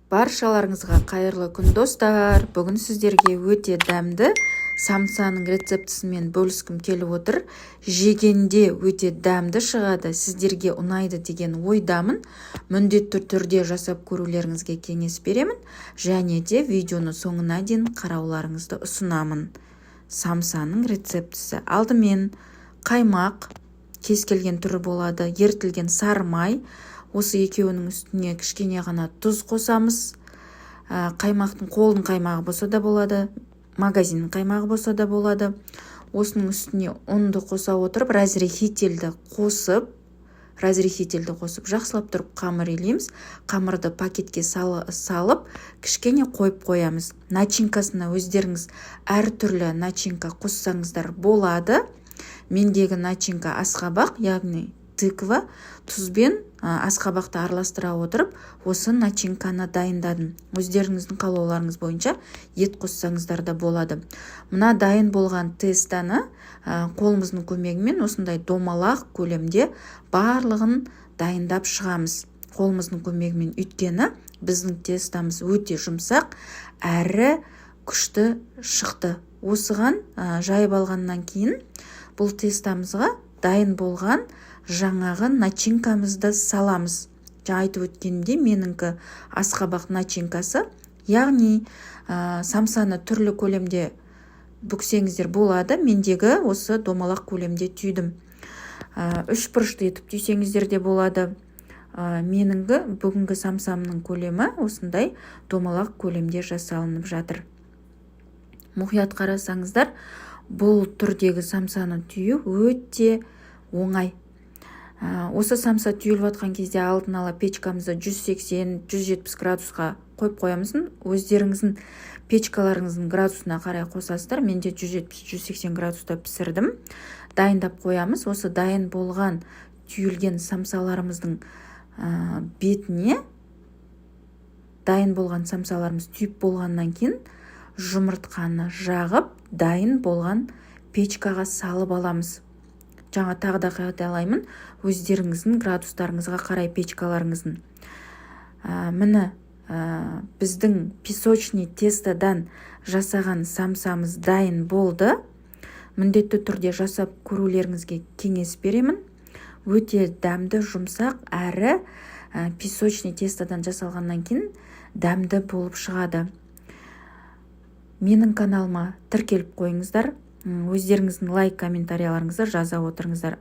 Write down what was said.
Баршаларыңызға қайырлы күн достар. Бүгін сіздерге өте дәмді самсаның рецептісімен бөліскім келіп отыр. Жегенде өте дәмді шығады, сіздерге ұнайды деген ойдамын. Міндетті түрде жасап көрулеріңізге кеңес беремін. Және де видеоны соңына дейін қарауларыңызды ұсынамын. Самсаның рецептісі. Алдымен қаймақ, кез келген түрі болады, ертілген сары май. Осы екеуінің үстіне кішкене ғана тұз қосамыз. Қаймақтың қолдың қаймағы болса да болады, магазиннің қаймағы болса да болады. Осының үстіне ұнды қоса отырып, разрехительді қосып, жақсылап тұрып қамыр илейміз. Қамырды пакетке салып, кішкене қойып қоямыз. Начинкасына өздеріңіз әртүрлі начинка қоссаңыздар болады. Мендегі начинка асқабақ, яғни тыква, тұзбен асқабақты араластыра отырып, осы начинканы дайындадым. Өздеріңіздің қалауларыңыз бойынша ет қоссаңыздар да болады. Мына дайын болған тестаны қолымыздың көмегімен осындай домалақ көлемде барлығын дайындап шығамыз. Қолымыздың көмегімен, өйткені біздің тестамыз өте жұмсақ, әрі күшті шықты. Осыған жайып алғаннан кейін бұл тестамызға дайын болған жаңағы начинкамызды саламыз. Айтып өткенде меніңкі асқабақ начинкасы, яғни самсаны түрлі көлемде бүксеңіздер болады. Мендегі осы домалақ көлемде түйдім. Үш бұрышты етіп түйсеңіздер де болады. Меніңгі бүгінгі самсамның көлемі осындай домалақ көлемде жасалынып жатыр. Мұқият қарасаңыздар, бұл түрдегі самсаны түйу өте оңай. Осы самса түйіліп жатқан кезде алдын ала печкамызды 180-170 градусқа қойып қоямызын. Өздеріңіздің печкаларыңыздың градусына қарай қосасыздар. Менде 170-180 градуста пісірдім. Дайындап қоямыз. Осы дайын болған түйілген самсаларымыздың бетіне дайын болған самсаларымыз түйіп болғаннан кейін жұмыртқаны жағып, дайын болған печкаға салып аламыз. Жаңа тағы да қайталаймын, өздеріңіздің градустарыңызға қарай печкаларыңыздың. Міне біздің песочный тестадан жасаған самсамыз дайын болды. Міндетті түрде жасап көрулеріңізге кеңес беремін. Өте дәмді, жұмсақ, әрі песочный тестадан жасалғаннан кейін дәмді болып шығады. Менің каналыма тіркеліп қойыңыздар. Өздеріңіздің лайк, комментарияларыңызды жаза отырыңыздар.